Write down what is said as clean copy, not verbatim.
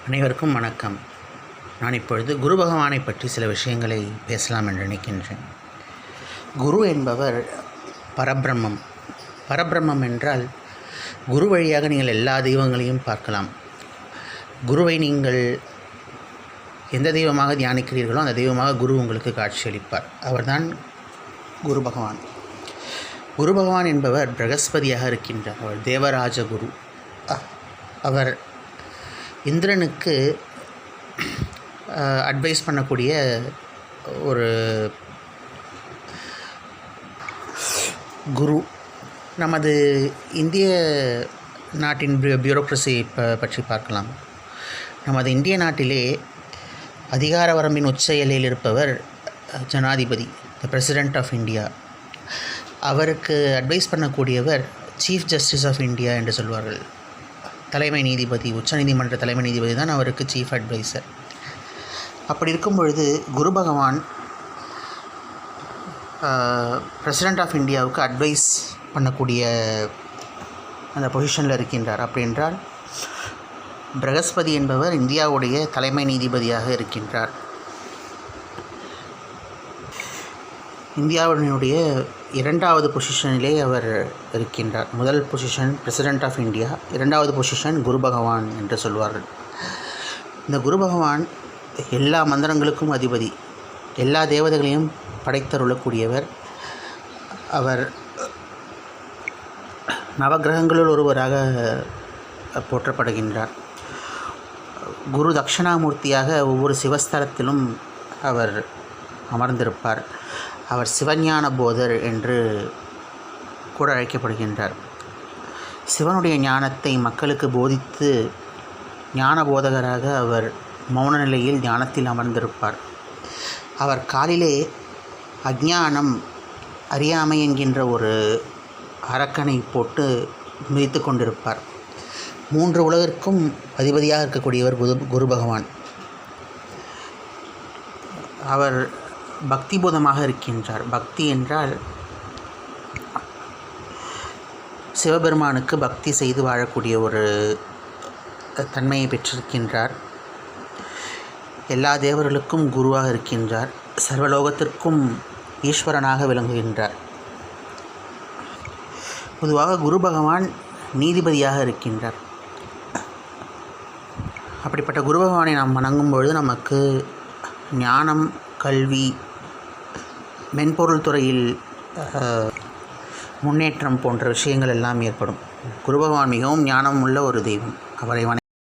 அனைவருக்கும் வணக்கம். நான் இப்பொழுது குரு பகவானை பற்றி சில விஷயங்களை பேசலாம் என்று நினைக்கின்றேன். குரு என்பவர் பரபிரம்மம். பரபிரம்மம் என்றால் குரு வழியாக நீங்கள் எல்லா தெய்வங்களையும் பார்க்கலாம். குருவை நீங்கள் எந்த தெய்வமாக தியானிக்கிறீர்களோ அந்த தெய்வமாக குரு உங்களுக்கு காட்சியளிப்பார். அவர்தான் குரு பகவான். குரு பகவான் என்பவர் பிரகஸ்பதியாக இருக்கின்றார். அவர் தேவராஜ குரு. அவர் இந்திரனுக்கு அட்வைஸ் பண்ணக்கூடிய ஒரு குரு. நமது இந்திய நாட்டின் பியூரோக்ரஸி பற்றி பார்க்கலாம். நமது இந்திய நாட்டிலே அதிகார வரம்பின் உச்ச எல்லையில் இருப்பவர் ஜனாதிபதி, த பிரசிடெண்ட் ஆஃப் இந்தியா. அவருக்கு அட்வைஸ் பண்ணக்கூடியவர் சீஃப் ஜஸ்டிஸ் ஆஃப் இந்தியா என்று சொல்வார்கள். தலைமை நீதிபதி, உச்சநீதிமன்ற தலைமை நீதிபதி தான் அவருக்கு சீஃப் அட்வைசர். அப்படி இருக்கும் பொழுது குரு பகவான் பிரசிடெண்ட் ஆஃப் இந்தியாவுக்கு அட்வைஸ் பண்ணக்கூடிய அந்த பொசிஷனில் இருக்கின்றார். அப்படி என்றால் பிரகஸ்பதி என்பவர் இந்தியாவுடைய தலைமை நீதிபதியாக இருக்கின்றார். இந்தியாவினுடைய இரண்டாவது பொசிஷனிலே அவர் இருக்கின்றார். முதல் பொசிஷன் பிரசிடெண்ட் ஆஃப் இந்தியா, இரண்டாவது பொசிஷன் குரு பகவான் என்று சொல்வார்கள். இந்த குரு பகவான் எல்லா மந்திரங்களுக்கும் அதிபதி, எல்லா தேவதைகளையும் படைத்தருளக்கூடியவர். அவர் நவகிரகங்களுள் ஒருவராக போற்றப்படுகின்றார். குரு தட்சிணாமூர்த்தியாக ஒவ்வொரு சிவஸ்தலத்திலும் அவர் அமர்ந்திருப்பார். அவர் சிவஞான போதர் என்று கூட அழைக்கப்படுகின்றார். சிவனுடைய ஞானத்தை மக்களுக்கு போதித்து ஞான போதகராக அவர் மௌன நிலையில் ஞானத்தில் அமர்ந்திருப்பார். அவர் காலிலே அஞ்ஞானம், அறியாமை என்கின்ற ஒரு அரக்கனை போட்டு மிதித்து கொண்டிருப்பார். 3 உலகிற்கும் அதிபதியாக இருக்கக்கூடியவர் குரு பகவான். அவர் பக்திபூதமாக இருக்கின்றார். பக்தி என்றால் சிவபெருமானுக்கு பக்தி செய்து வாழக்கூடிய ஒரு தன்மையை பெற்றிருக்கின்றார். எல்லா தேவர்களுக்கும் குருவாக இருக்கின்றார். சர்வலோகத்திற்கும் ஈஸ்வரனாக விளங்குகின்றார். பொதுவாக குரு பகவான் நீதிபதியாக இருக்கின்றார். அப்படிப்பட்ட குரு பகவானை நாம் வணங்கும் பொழுது நமக்கு ஞானம், கல்வி, மென்பொருள் துறையில் முன்னேற்றம் போன்ற விஷயங்கள் எல்லாம் ஏற்படும். குரு பகவான் மிகவும் ஞானம் உள்ள ஒரு தெய்வம். அவரை